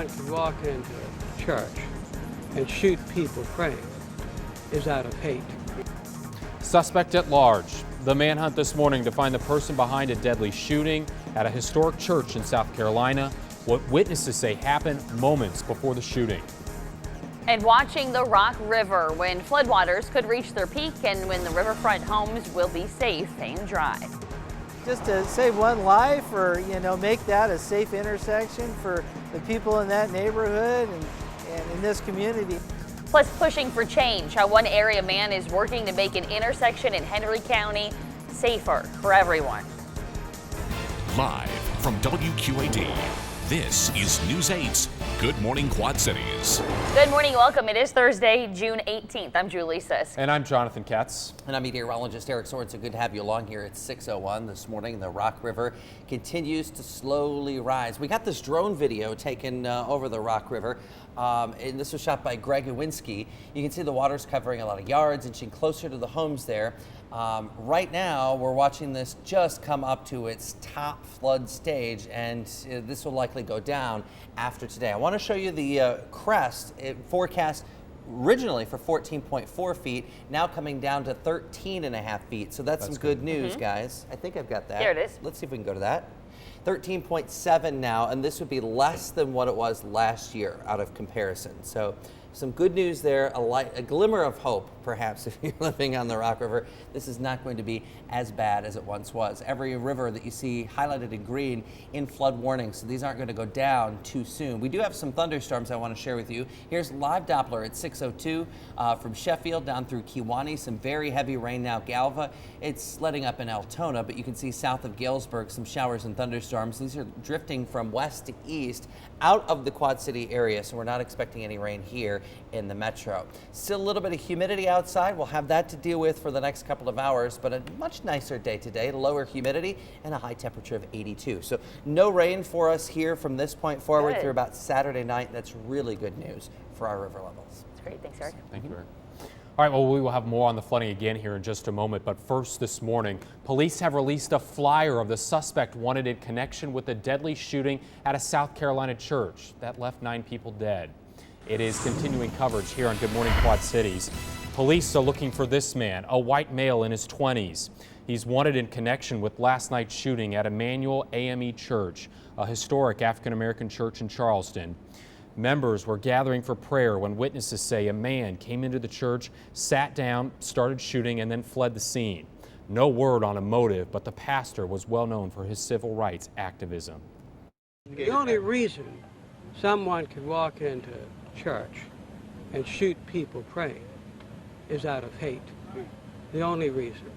someone could walk into a church and shoot people praying is out of hate. Suspect at large. The manhunt this morning to find the person behind a deadly shooting at a historic church in South Carolina. What witnesses say happened moments before the shooting. And watching the Rock River when floodwaters could reach their peak and when the riverfront homes will be safe and dry. Just to save one life, or make that a safe intersection for the people in that neighborhood and in this community. Plus pushing for change, how one area man is working to make an intersection in Henry County safer for everyone. Live from WQAD, this is News 8's Good Morning Quad Cities. Good morning, welcome. It is Thursday, June 18th. I'm Julie Sisk. And I'm Jonathan Ketz. And I'm meteorologist Eric Sorensen. Good to have you along here at 6:01 this morning. The Rock River continues to slowly rise. We got this drone video taken over the Rock River, and this was shot by Greg Iwinski. You can see the water's covering a lot of yards, inching closer to the homes there. Right now, we're watching this just come up to its top flood stage, and this will likely go down after today. I want to show you the crest. It forecast originally for 14.4 feet, now coming down to 13.5 feet. So that's some good news, guys. I think I've got that. There it is. Let's see if we can go to that. 13.7 now, and this would be less than what it was last year out of comparison. So some good news there, a glimmer of hope, perhaps, if you're living on the Rock River. This is not going to be as bad as it once was. Every river that you see highlighted in green in flood warning, so these aren't going to go down too soon. We do have some thunderstorms I want to share with you. Here's live Doppler at 6:02 from Sheffield down through Kewanee. Some very heavy rain now. Galva, it's letting up in Altona, but you can see south of Galesburg some showers and thunderstorms. These are drifting from west to east out of the Quad City area, so we're not expecting any rain here in the metro. Still a little bit of humidity outside. We'll have that to deal with for the next couple of hours, but a much nicer day today, lower humidity and a high temperature of 82. So no rain for us here from this point forward through about Saturday night. That's really good news for our river levels. That's great. Thanks, Eric. Thank you, Eric. All right, well, we will have more on the flooding again here in just a moment, but first this morning, police have released a flyer of the suspect wanted in connection with the deadly shooting at a South Carolina church that left 9 people dead. It is continuing coverage here on Good Morning Quad Cities. Police are looking for this man, a white male in his 20s. He's wanted in connection with last night's shooting at Emmanuel AME Church, a historic African-American church in Charleston. Members were gathering for prayer when witnesses say a man came into the church, sat down, started shooting, and then fled the scene. No word on a motive, but the pastor was well known for his civil rights activism. The only reason someone could walk into church and shoot people praying is out of hate. The only reason.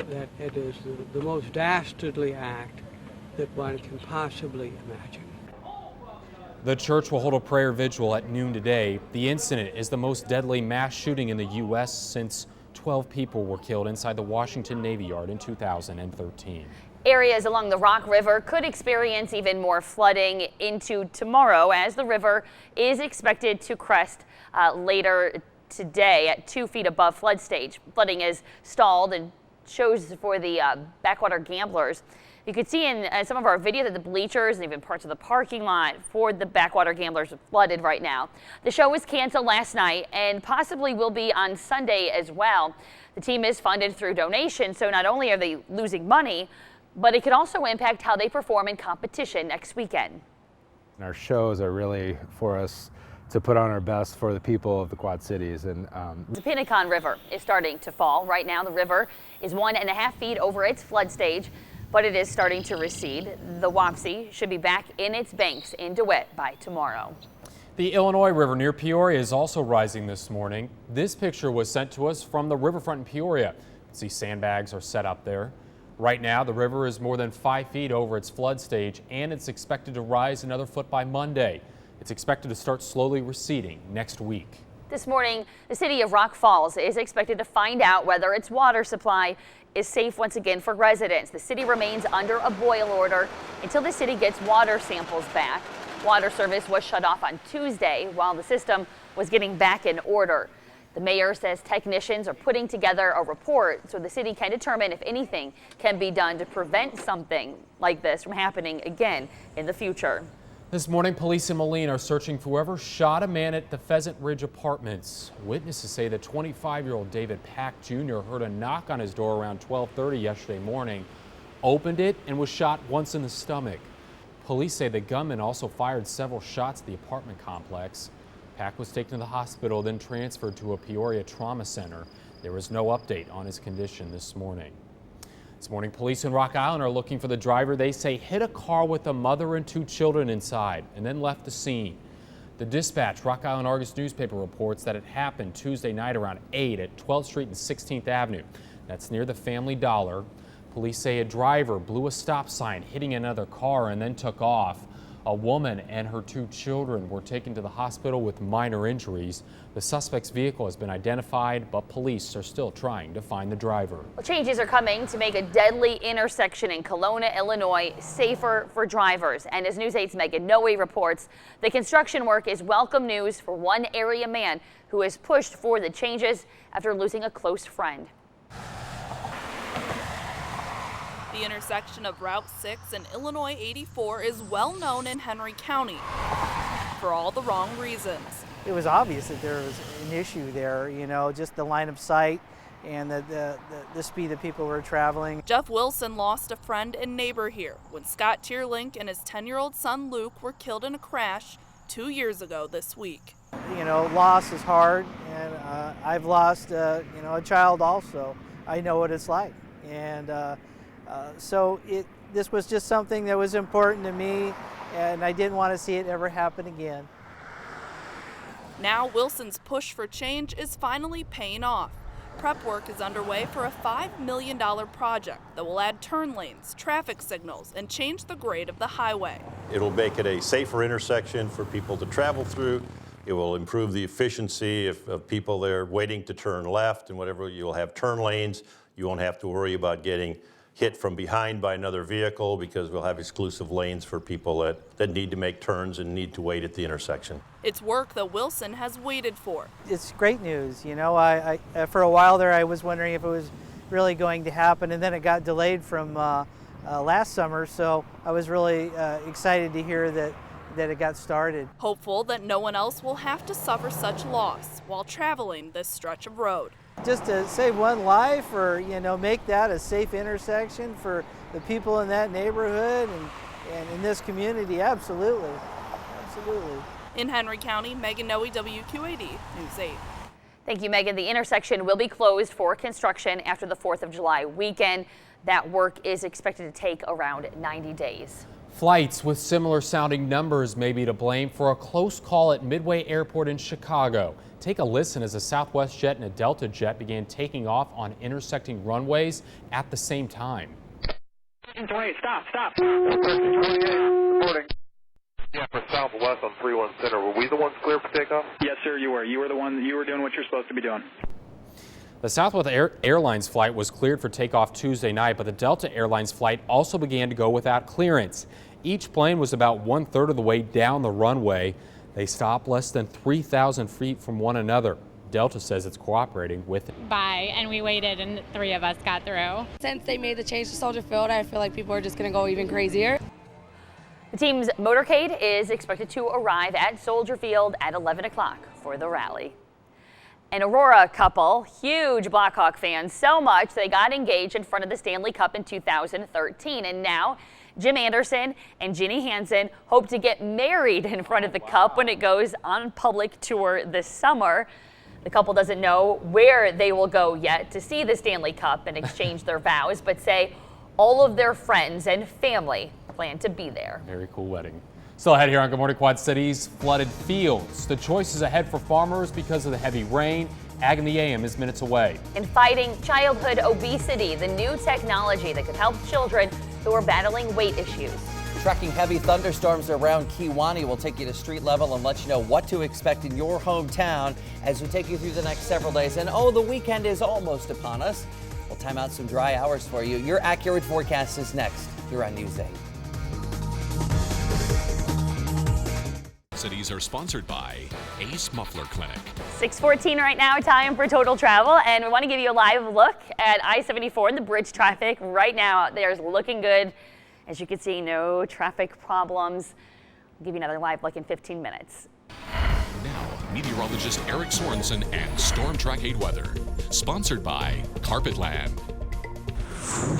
That it is the most dastardly act that one can possibly imagine. The church will hold a prayer vigil at noon today. The incident is the most deadly mass shooting in the U.S. since 12 people were killed inside the Washington Navy Yard in 2013. Areas along the Rock River could experience even more flooding into tomorrow as the river is expected to crest later today at 2 feet above flood stage. Flooding is stalled and shows for the backwater gamblers. You can see in some of our video that the bleachers and even parts of the parking lot for the backwater gamblers are flooded right now. The show was canceled last night and possibly will be on Sunday as well. The team is funded through donations, so not only are they losing money, but it could also impact how they perform in competition next weekend. Our shows are really for us to put on our best for the people of the Quad Cities. And the Pinnacon River is starting to fall. Right now the river is 1.5 feet over its flood stage, but it is starting to recede. The Wapsie should be back in its banks in DeWitt by tomorrow. The Illinois River near Peoria is also rising this morning. This picture was sent to us from the riverfront in Peoria. See, sandbags are set up there. Right now, the river is more than 5 feet over its flood stage, and it's expected to rise another foot by Monday. It's expected to start slowly receding next week. This morning, the city of Rock Falls is expected to find out whether its water supply is safe once again for residents. The city remains under a boil order until the city gets water samples back. Water service was shut off on Tuesday while the system was getting back in order. The mayor says technicians are putting together a report so the city can determine if anything can be done to prevent something like this from happening again in the future. This morning, police in Moline are searching for whoever shot a man at the Pheasant Ridge Apartments. Witnesses say that 25-year-old David Pack Jr. heard a knock on his door around 12:30 yesterday morning, opened it, and was shot once in the stomach. Police say the gunman also fired several shots at the apartment complex. Pack was taken to the hospital, then transferred to a Peoria trauma center. There was no update on his condition this morning. This morning, police in Rock Island are looking for the driver they say hit a car with a mother and 2 children inside and then left the scene. The Dispatch, Rock Island Argus newspaper, reports that it happened Tuesday night around 8 at 12th Street and 16th Avenue. That's near the Family Dollar. Police say a driver blew a stop sign, hitting another car, and then took off. A woman and her 2 children were taken to the hospital with minor injuries. The suspect's vehicle has been identified, but police are still trying to find the driver. Well, changes are coming to make a deadly intersection in Kelowna, Illinois, safer for drivers. And as News 8's Megan Noe reports, the construction work is welcome news for one area man who has pushed for the changes after losing a close friend. The intersection of Route 6 and Illinois 84 is well known in Henry County for all the wrong reasons. It was obvious that there was an issue there, you know, just the line of sight and the speed that people were traveling. Jeff Wilson lost a friend and neighbor here when Scott Tierlink and his 10-year-old son Luke were killed in a crash 2 years ago this week. You know, loss is hard, and I've lost, a child also. I know what it's like, and so this was just something that was important to me, and I didn't want to see it ever happen again. Now Wilson's push for change is finally paying off. Prep work is underway for a $5 million project that will add turn lanes, traffic signals, and change the grade of the highway. It'll make it a safer intersection for people to travel through. It will improve the efficiency of people there waiting to turn left and whatever. You'll have turn lanes. You won't have to worry about getting hit from behind by another vehicle because we'll have exclusive lanes for people that need to make turns and need to wait at the intersection. It's work that Wilson has waited for. It's great news. You know, I for a while there I was wondering if it was really going to happen, and then it got delayed from last summer, so I was really excited to hear that it got started. Hopeful that no one else will have to suffer such loss while traveling this stretch of road. Just to save one life, or make that a safe intersection for the people in that neighborhood and in this community, absolutely. In Henry County, Megan Noe, WQAD News 8. Thank you, Megan. The intersection will be closed for construction after the 4th of July weekend. That work is expected to take around 90 days. Flights with similar sounding numbers may be to blame for a close call at Midway Airport in Chicago. Take a listen as a Southwest jet and a Delta jet began taking off on intersecting runways at the same time. Stop. Reporting. Yeah, for Southwest on 31 Center. Were we the ones clear for takeoff? Yes, sir, you were. You were the one. You were doing what you're supposed to be doing. The Southwest Airlines flight was cleared for takeoff Tuesday night, but the Delta Airlines flight also began to go without clearance. Each plane was about 1/3 of the way down the runway. They stopped less than 3,000 feet from one another. Delta says it's cooperating with it. And we waited, and 3 of us got through. Since they made the change to Soldier Field, I feel like people are just going to go even crazier. The team's motorcade is expected to arrive at Soldier Field at 11 o'clock for the rally. An Aurora couple, huge Blackhawk fans, so much they got engaged in front of the Stanley Cup in 2013, and now Jim Anderson and Ginny Hansen hope to get married in front of the Cup when it goes on public tour this summer. The couple doesn't know where they will go yet to see the Stanley Cup and exchange their vows, but say all of their friends and family plan to be there. Very cool wedding. Still ahead here on Good Morning Quad Cities, flooded fields. The choices ahead for farmers because of the heavy rain. Ag in the AM is minutes away. And fighting childhood obesity, the new technology that could help children who are battling weight issues. Tracking heavy thunderstorms around Kewanee. We'll take you to street level and let you know what to expect in your hometown as we take you through the next several days. And the weekend is almost upon us. We'll time out some dry hours for you. Your accurate forecast is next here on News 8. Cities are sponsored by Ace Muffler Clinic. 6:14 right now, time for Total Travel, and we want to give you a live look at I-74 and the bridge traffic. Right now, there's looking good. As you can see, no traffic problems I'll give you another live look in 15 minutes. Now, meteorologist Eric Sorensen and Storm Track 8 weather. Sponsored by Carpetland.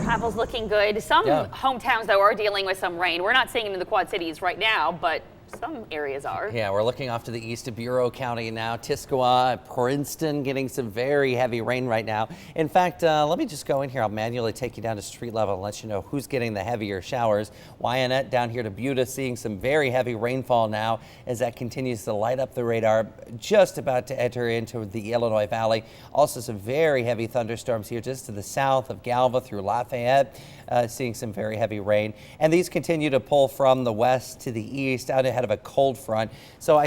Travel's looking good. Some hometowns, though, are dealing with some rain. We're not seeing it in the Quad Cities right now, but some areas are. Yeah, we're looking off to the east of Bureau County now. Tiscawah, Princeton getting some very heavy rain right now. In fact, let me just go in here. I'll manually take you down to street level and let you know who's getting the heavier showers. Wyandotte down here to Buda seeing some very heavy rainfall now as that continues to light up the radar. Just about to enter into the Illinois Valley. Also some very heavy thunderstorms here just to the south of Galva through Lafayette. Seeing some very heavy rain. And these continue to pull from the west to the east out ahead of a cold front. So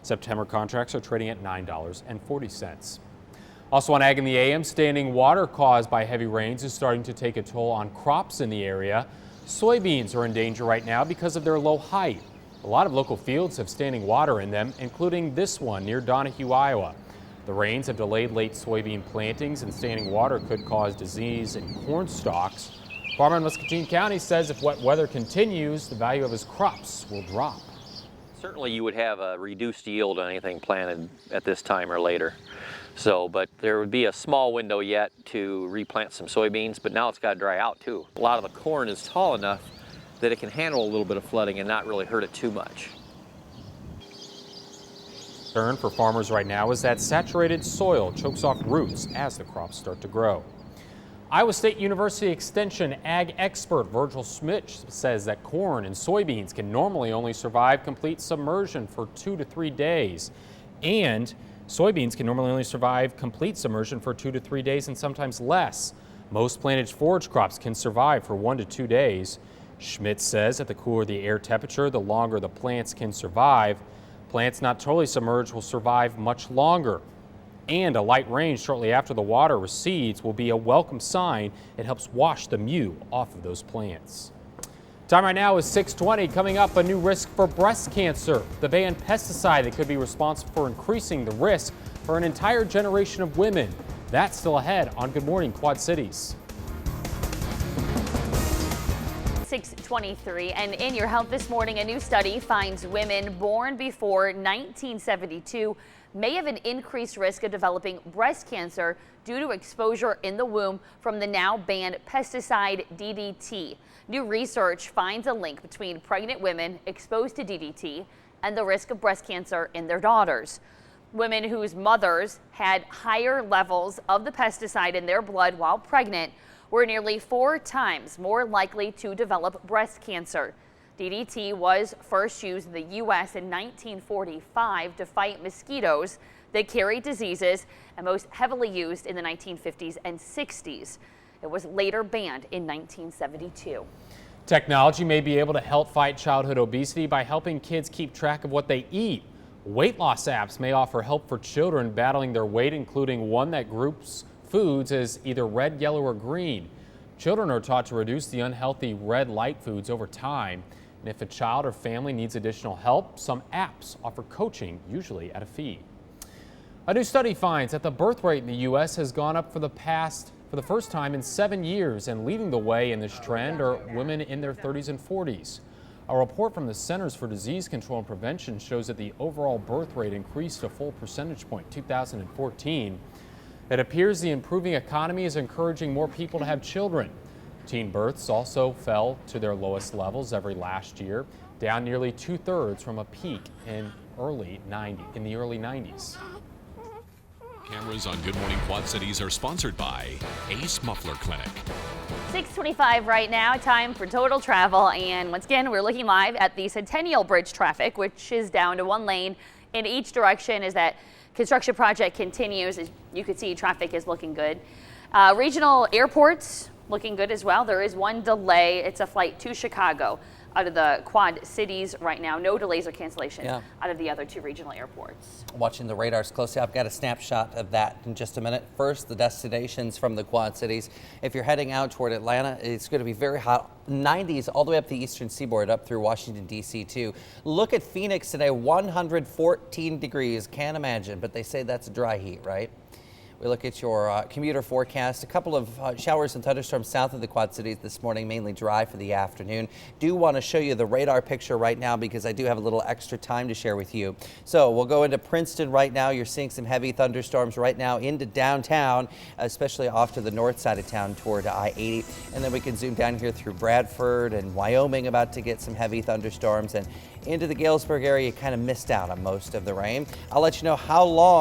September contracts are trading at $9.40. Also on Ag in the AM, standing water caused by heavy rains is starting to take a toll on crops in the area. Soybeans are in danger right now because of their low height. A lot of local fields have standing water in them, including this one near Donahue, Iowa. The rains have delayed late soybean plantings, and standing water could cause disease in corn stalks. Farmer in Muscatine County says if wet weather continues, the value of his crops will drop. Certainly you would have a reduced yield on anything planted at this time or later. But there would be a small window yet to replant some soybeans, but now it's got to dry out too. A lot of the corn is tall enough that it can handle a little bit of flooding and not really hurt it too much. Concern for farmers right now is that saturated soil chokes off roots as the crops start to grow. Iowa State University Extension ag expert Virgil Schmidt says that corn and soybeans can normally only survive complete submersion for 2 to 3 days. And soybeans can normally only survive complete submersion for 2 to 3 days and sometimes less. Most planted forage crops can survive for 1 to 2 days. Schmidt says that the cooler the air temperature, the longer the plants can survive. Plants not totally submerged will survive much longer. And a light rain shortly after the water recedes will be a welcome sign. It helps wash the mew off of those plants. Time right now is 6:20. Coming up, a new risk for breast cancer. The banned pesticide that could be responsible for increasing the risk for an entire generation of women. That's still ahead on Good Morning Quad Cities. 6:23, and in your health this morning, a new study finds women born before 1972 may have an increased risk of developing breast cancer due to exposure in the womb from the now banned pesticide DDT. New research finds a link between pregnant women exposed to DDT and the risk of breast cancer in their daughters. Women whose mothers had higher levels of the pesticide in their blood while pregnant were nearly 4 times more likely to develop breast cancer. DDT was first used in the U.S. in 1945 to fight mosquitoes that carry diseases, and most heavily used in the 1950s and 60s. It was later banned in 1972. Technology may be able to help fight childhood obesity by helping kids keep track of what they eat. Weight loss apps may offer help for children battling their weight, including one that groups foods as either red, yellow, or green. Children are taught to reduce the unhealthy red light foods over time. And if a child or family needs additional help, some apps offer coaching, usually at a fee. A new study finds that the birth rate in the U.S. has gone up for the first time in 7 years, and leading the way in this trend are women in their 30s and 40s. A report from the Centers for Disease Control and Prevention shows that the overall birth rate increased a full percentage point in 2014. It appears the improving economy is encouraging more people to have children. Teen births also fell to their lowest levels every last year, down nearly 2/3 from a peak in the early 90s. Cameras on Good Morning Quad Cities are sponsored by Ace Muffler Clinic. 6:25 right now, time for total travel, and once again we're looking live at the Centennial Bridge traffic, which is down to 1 lane in each direction as that construction project continues. As you can see, traffic is looking good. Regional airports looking good as well. There is one delay. It's a flight to Chicago out of the Quad Cities right now. No delays or cancellations out of the other 2 regional airports. Watching the radars closely, I've got a snapshot of that in just a minute. First, the destinations from the Quad Cities. If you're heading out toward Atlanta, it's going to be very hot. 90s all the way up the eastern seaboard, up through Washington, D.C. too. Look at Phoenix today, 114 degrees. Can't imagine, but they say that's dry heat, right? We look at your commuter forecast. A couple of showers and thunderstorms south of the Quad Cities this morning, mainly dry for the afternoon. Do want to show you the radar picture right now because I do have a little extra time to share with you. So we'll go into Princeton right now. You're seeing some heavy thunderstorms right now into downtown, especially off to the north side of town toward I-80. And then we can zoom down here through Bradford and Wyoming, about to get some heavy thunderstorms. And into the Galesburg area, you kind of missed out on most of the rain. I'll let you know how long